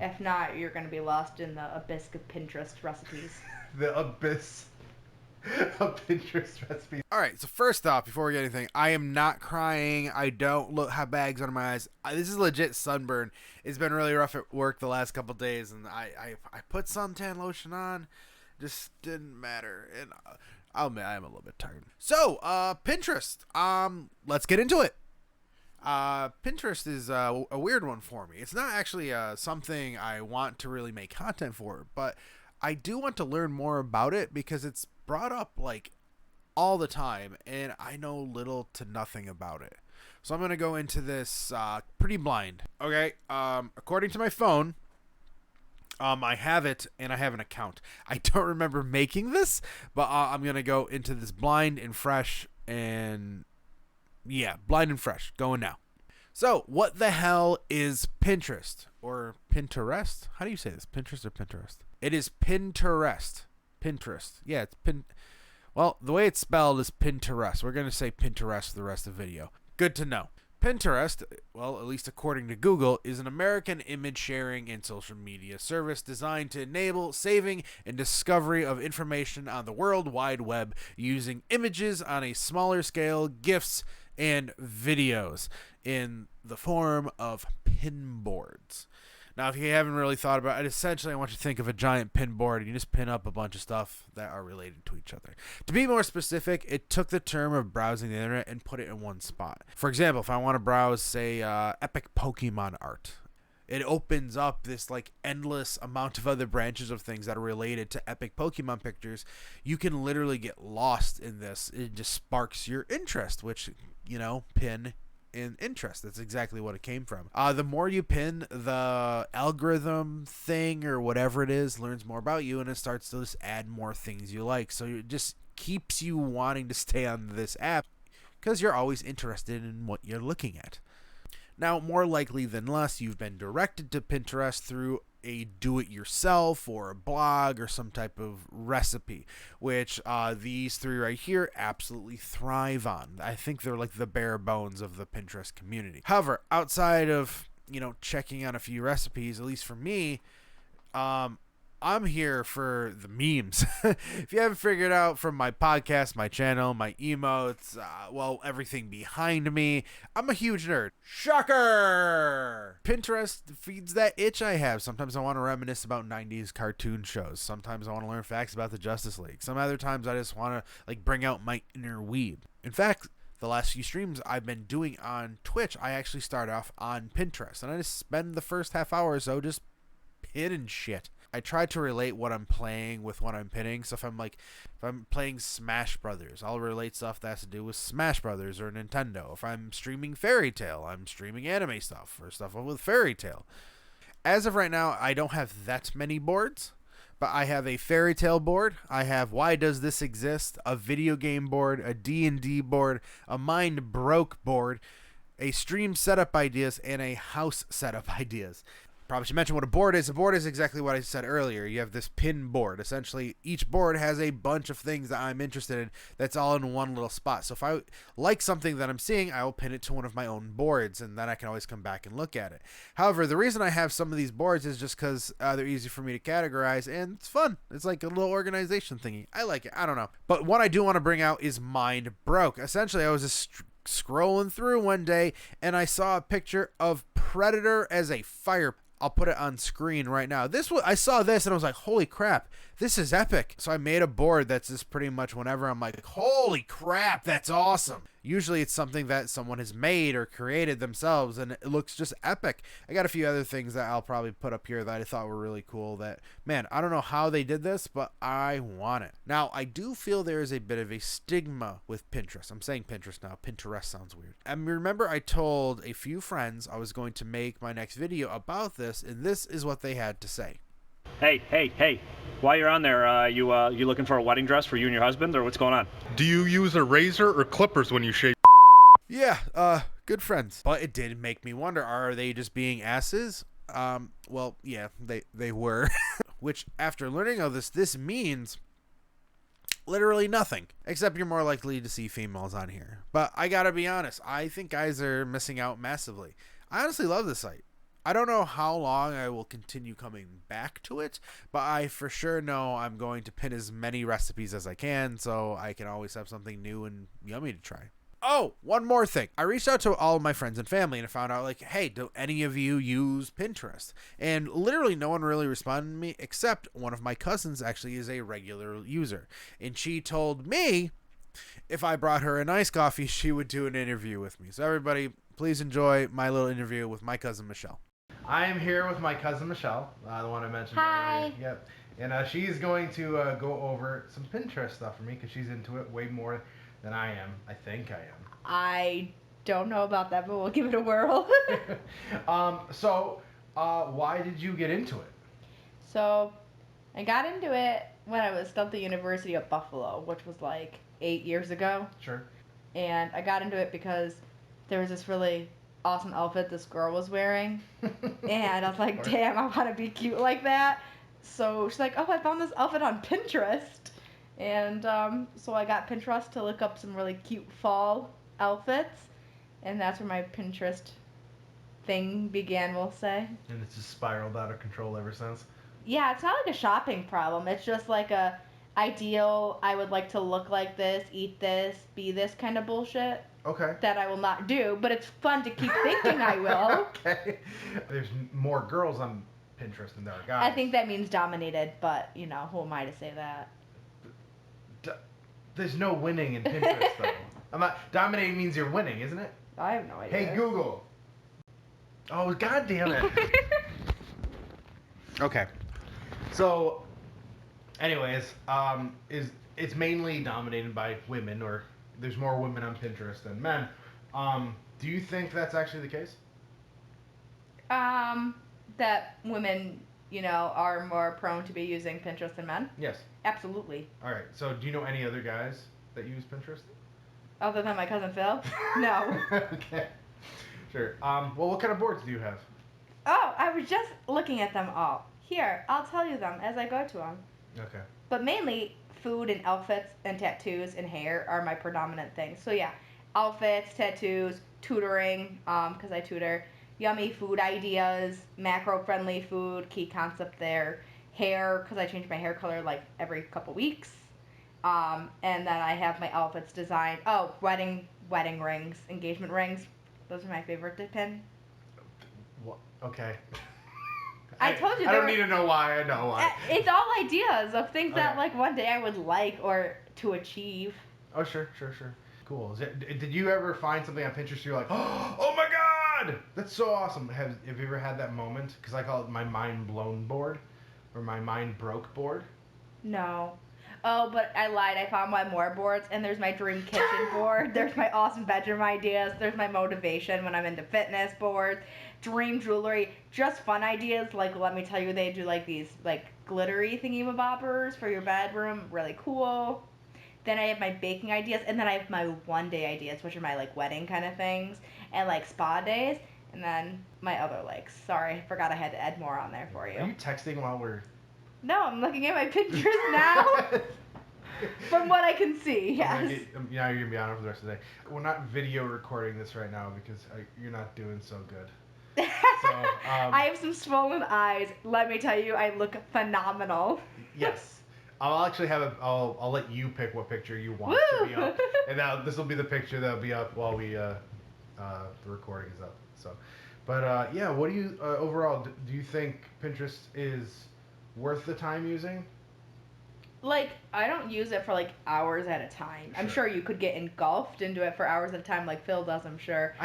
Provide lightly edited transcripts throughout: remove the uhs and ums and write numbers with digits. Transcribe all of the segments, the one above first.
If not, you're going to be lost in the abyss of Pinterest recipes. The abyss of Pinterest recipes. All right, so first off, before we get anything, I am not crying. I don't have bags under my eyes. This is legit sunburn. It's been really rough at work the last couple days, and I put suntan lotion on. Just didn't matter, and I'll admit I am a little bit tired. So, Pinterest. Let's get into it. Pinterest is a weird one for me. It's not actually something I want to really make content for, but I do want to learn more about it because it's brought up like all the time, and I know little to nothing about it. So I'm gonna go into this pretty blind. Okay. According to my phone, I have it and I have an account. I don't remember making this, but I'm gonna go into this blind and fresh, and yeah, blind and fresh. Going now. So, what the hell is Pinterest or Pinterest? How do you say this? Pinterest or Pinterest? It is Pinterest. Pinterest. Yeah, it's Pin. Well, the way it's spelled is Pinterest. We're gonna say Pinterest for the rest of the video. Good to know. Pinterest, well, at least according to Google, is an American image sharing and social media service designed to enable saving and discovery of information on the World Wide Web using images on a smaller scale, GIFs, and videos in the form of pin boards. Now, if you haven't really thought about it, essentially I want you to think of a giant pin board and you just pin up a bunch of stuff that are related to each other. To be more specific, it took the term of browsing the internet and put it in one spot. For example, if I want to browse, say, epic Pokemon art, it opens up this like endless amount of other branches of things that are related to epic Pokemon pictures. You can literally get lost in this. It just sparks your interest, which, you know, pin in interest. That's exactly what it came from. The more you pin, the algorithm thing or whatever it is learns more about you, and it starts to just add more things you like. So it just keeps you wanting to stay on this app because you're always interested in what you're looking at. Now, more likely than less, you've been directed to Pinterest through a do-it-yourself or a blog or some type of recipe, which these three right here absolutely thrive on. I think they're like the bare bones of the Pinterest community. However, outside of, you know, checking out a few recipes, at least for me, I'm here for the memes. If you haven't figured out from my podcast, my channel, my emotes, well, everything behind me, I'm a huge nerd. Shocker! Pinterest feeds that itch I have. Sometimes I want to reminisce about 90s cartoon shows. Sometimes I want to learn facts about the Justice League. Some other times I just want to like bring out my inner weeb. In fact, the last few streams I've been doing on Twitch, I actually start off on Pinterest. And I just spend the first half hour or so just pinning shit. I try to relate what I'm playing with what I'm pinning. So if I'm playing Smash Brothers, I'll relate stuff that has to do with Smash Brothers or Nintendo. If I'm streaming Fairy Tail, I'm streaming anime stuff or stuff with Fairy Tail. As of right now, I don't have that many boards, but I have a Fairy Tail board. I have Why Does This Exist? A video game board, a D&D board, a Mind Broke board, a stream setup ideas, and a house setup ideas. Probably should mention what a board is. A board is exactly what I said earlier. You have this pin board. Essentially, each board has a bunch of things that I'm interested in that's all in one little spot. So if I like something that I'm seeing, I will pin it to one of my own boards, and then I can always come back and look at it. However, the reason I have some of these boards is just because they're easy for me to categorize, and it's fun. It's like a little organization thingy. I like it. I don't know. But what I do want to bring out is Mind Broke. Essentially, I was just scrolling through one day, and I saw a picture of Predator as a fire. I'll put it on screen right now. I saw this and I was like, holy crap, this is epic. So I made a board that's just pretty much whenever I'm like, holy crap, that's awesome. Usually it's something that someone has made or created themselves and it looks just epic. I got a few other things that I'll probably put up here that I thought were really cool that, man, I don't know how they did this, but I want it. Now, I do feel there is a bit of a stigma with Pinterest. I'm saying Pinterest now. Pinterest sounds weird. And remember I told a few friends I was going to make my next video about this, and this is what they had to say. Hey. While you're on there, you looking for a wedding dress for you and your husband, or what's going on? Do you use a razor or clippers when you shave? Yeah, good friends. But it did make me wonder, are they just being asses? Well, yeah, they were. Which, after learning all this means literally nothing. Except you're more likely to see females on here. But I gotta be honest, I think guys are missing out massively. I honestly love this site. I don't know how long I will continue coming back to it, but I for sure know I'm going to pin as many recipes as I can so I can always have something new and yummy to try. Oh, one more thing. I reached out to all of my friends and family and I found out, like, hey, do any of you use Pinterest? And literally no one really responded to me except one of my cousins actually is a regular user. And she told me if I brought her an iced coffee, she would do an interview with me. So everybody, please enjoy my little interview with my cousin Michelle. I am here with my cousin Michelle, the one I mentioned Hi. earlier. Yep. And she's going to go over some Pinterest stuff for me because she's into it way more than I am. I think I am. I don't know about that, but we'll give it a whirl. Why did you get into it? So, I got into it when I was still at the University of Buffalo, which was like 8 years ago. Sure. And I got into it because there was this really awesome outfit this girl was wearing. And I was like, damn, I want to be cute like that. So she's like, oh, I found this outfit on Pinterest. And so I got Pinterest to look up some really cute fall outfits. And that's where my Pinterest thing began, we'll say. And it's just spiraled out of control ever since. Yeah, it's not like a shopping problem. It's just like a ideal, I would like to look like this, eat this, be this kind of bullshit. Okay. That I will not do, but it's fun to keep thinking I will. Okay. There's more girls on Pinterest than there are guys. I think that means dominated, but, you know, who am I to say that? There's no winning in Pinterest, though. I'm not. Dominating means you're winning, isn't it? I have no idea. Hey, Google. Oh, God damn it. Okay. So, anyways, it's mainly dominated by women, or there's more women on Pinterest than men. Do you think that's actually the case? That women, you know, are more prone to be using Pinterest than men? Yes. Absolutely. All right. So, do you know any other guys that use Pinterest? Other than my cousin Phil? No. Okay. Sure. Well, what kind of boards do you have? Oh, I was just looking at them all. Here, I'll tell you them as I go to them. Okay. But mainly, food and outfits and tattoos and hair are my predominant things. So yeah, outfits, tattoos, tutoring, because I tutor, yummy food ideas, macro-friendly food, key concept there, hair, because I change my hair color like every couple weeks. And then I have my outfits designed. Oh, wedding rings, engagement rings. Those are my favorite to pin. What? Okay. I told you I don't there need to know why. I know why. It's all ideas of things that Okay. like one day I would like or to achieve. Oh, sure. Cool. Did you ever find something on Pinterest you're like, oh my God, that's so awesome? Have you ever had that moment? Because I call it my mind blown board, or my mind broke board. No. Oh, but I lied. I found my more boards, and there's my dream kitchen board. There's my awesome bedroom ideas. There's my motivation when I'm into fitness boards. Dream jewelry. Just fun ideas. Like, let me tell you, they do like these like glittery thingy-mabobbers for your bedroom. Really cool. Then I have my baking ideas, and then I have my one-day ideas, which are my like wedding kind of things, and like spa days. And then my other likes. Sorry, I forgot I had to add more on there for Are you. you texting while we're... No, I'm looking at my pictures now. From what I can see, yes. Yeah, you're gonna be on it for the rest of the day. We're not video recording this right now because you're not doing so good. I have some swollen eyes. Let me tell you, I look phenomenal. Yes, I'll actually have I'll let you pick what picture you want to be up, and now this will be the picture that'll be up while we the recording is up. So, but yeah, what do you overall do you think Pinterest is worth the time using? Like, I don't use it for like hours at a time. I'm sure you could get engulfed into it for hours at a time like Phil does, I'm sure.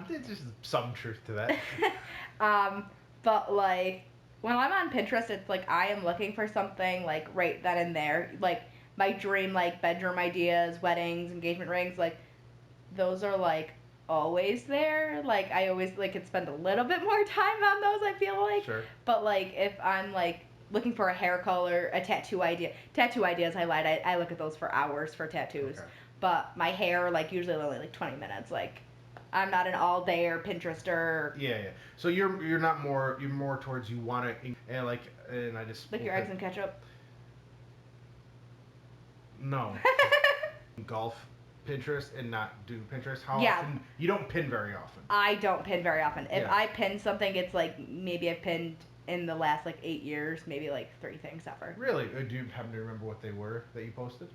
There's just some truth to that. But like, when I'm on Pinterest, it's like I am looking for something like right then and there. Like, my dream like bedroom ideas, weddings, engagement rings, like, those are like always there. Like, I always like could spend a little bit more time on those, I feel like. Sure. But like, if I'm like looking for a hair color, a tattoo idea. Tattoo ideas, I lied. I look at those for hours for tattoos. Okay. But my hair, like, usually only like 20 minutes. Like, I'm not an all-dayer Pinterester. Yeah. So you're more towards you want to, and like, and I just Like your eggs and ketchup. No. Golf Pinterest and not do Pinterest? How Yeah. often? You don't pin very often. I don't pin very often. If Yeah. I pin something, it's like maybe I've pinned in the last like 8 years, maybe like 3 things ever. Really? Do you happen to remember what they were that you posted?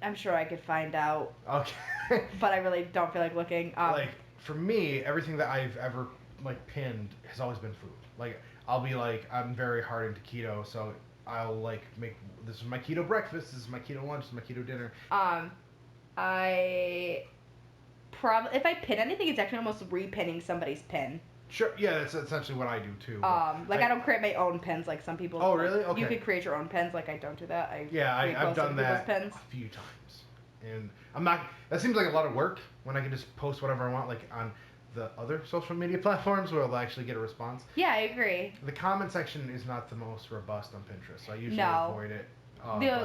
I'm sure I could find out, Okay. but I really don't feel like looking. Like for me, everything that I've ever like pinned has always been food. Like I'll be like, I'm very hard into keto, so I'll like make this is my keto breakfast, this is my keto lunch, this is my keto dinner. I probably if I pin anything, it's actually almost repinning somebody's pin. Sure. Yeah, that's essentially what I do too. Like I don't create my own pins like some people. Oh, like, really? Okay. You could create your own pins. Like I don't do that. I've done that pins. a few times, and I'm not. That seems like a lot of work when I can just post whatever I want, like on the other social media platforms where I'll actually get a response. Yeah, I agree. The comment section is not the most robust on Pinterest, so I usually No. avoid it.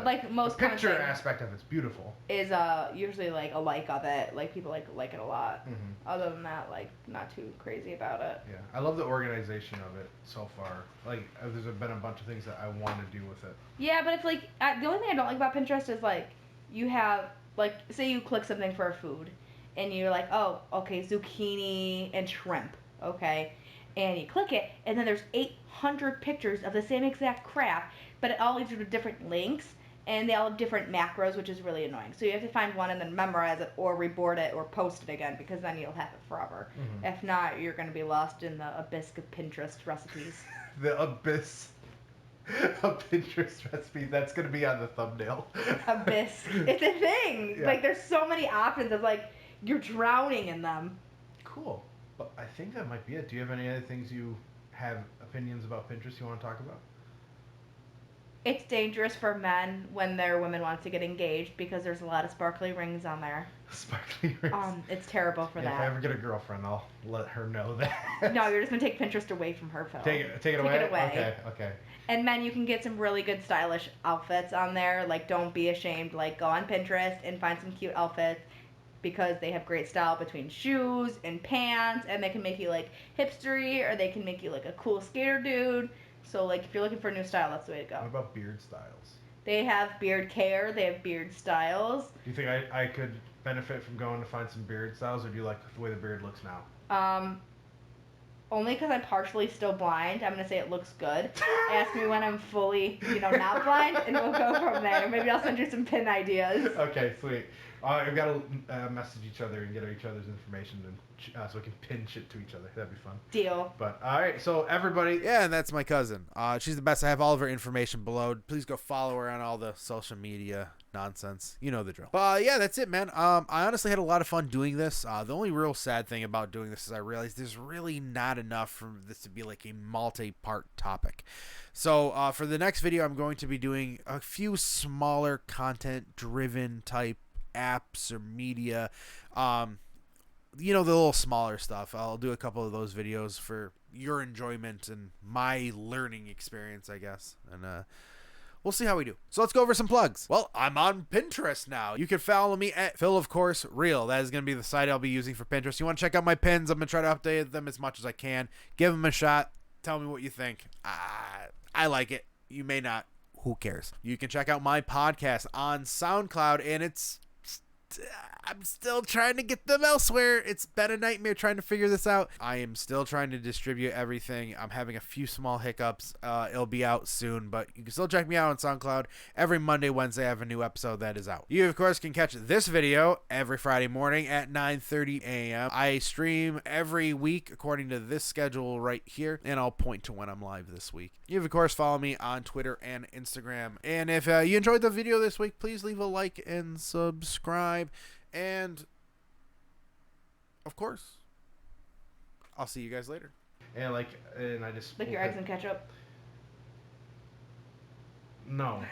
Like most the picture content aspect of it's beautiful. is usually like a like of it. Like people like it a lot. Mm-hmm. Other than that, like not too crazy about it. Yeah, I love the organization of it so far. Like, there's been a bunch of things that I want to do with it. Yeah, but it's like the only thing I don't like about Pinterest is like you have like say you click something for a food, and you're like, oh, okay, zucchini and shrimp, okay, and you click it, and then there's 800 pictures of the same exact crap, but it all leads you to different links, and they all have different macros, which is really annoying. So you have to find one and then memorize it, or reboard it, or post it again, because then you'll have it forever. Mm-hmm. If not, you're gonna be lost in the abyss of Pinterest recipes. The abyss of Pinterest recipes. That's gonna be on the thumbnail. Abyss. It's a thing. Yeah. Like there's so many options. It's like you're drowning in them. Cool. But I think that might be it. Do you have any other things you have opinions about Pinterest you want to talk about? It's dangerous for men when their women wants to get engaged because there's a lot of sparkly rings on there. Sparkly rings. It's terrible for If I that. ever get a girlfriend, I'll let her know that. No, you're just gonna take Pinterest away from her, Phil. Take it away. Okay. And men, you can get some really good stylish outfits on there. Like, don't be ashamed. Like, go on Pinterest and find some cute outfits because they have great style between shoes and pants, and they can make you like hipstery, or they can make you like a cool skater dude. So, like, if you're looking for a new style, that's the way to What go. about beard styles? They have beard care. They have beard styles. Do you think I could benefit from going to find some beard styles, or do you like the way the beard looks now? Only because I'm partially still blind, I'm gonna say it looks good. Ask me when I'm fully, not blind, and we'll go from there. Maybe I'll send you some pin ideas. Okay, sweet. We've got to message each other and get each other's information, and so we can pin shit to each other. That'd be fun. Deal. But all right, so everybody. Yeah, and that's my cousin. She's the best. I have all of her information below. Please go follow her on all the social media nonsense. You know the drill. But yeah, that's it, man. I honestly had a lot of fun doing this. The only real sad thing about doing this is I realized there's really not enough for this to be like a multi-part topic. So for the next video, I'm going to be doing a few smaller content-driven type apps or media. The little smaller stuff. I'll do a couple of those videos for your enjoyment and my learning experience, I guess. And we'll see how we do. So let's go over some plugs. Well, I'm on Pinterest now. You can follow me at Phil, of course, Real. That is going to be the site I'll be using for Pinterest. You want to check out my pins? I'm going to try to update them as much as I can. Give them a shot. Tell me what you think. I like it. You may not. Who cares? You can check out my podcast on SoundCloud, and I'm still trying to get them elsewhere. It's been a nightmare trying to figure this out. I am still trying to distribute everything. I'm having a few small hiccups. It'll be out soon, but you can still check me out on SoundCloud. Every Monday, Wednesday, I have a new episode that is out. You, of course, can catch this video every Friday morning at 9:30 a.m. I stream every week according to this schedule right here, and I'll point to when I'm live this week. You, of course, follow me on Twitter and Instagram. And if you enjoyed the video this week, please leave a like and subscribe. And, of course, I'll see you guys later. And I just Like your eggs and ketchup. No.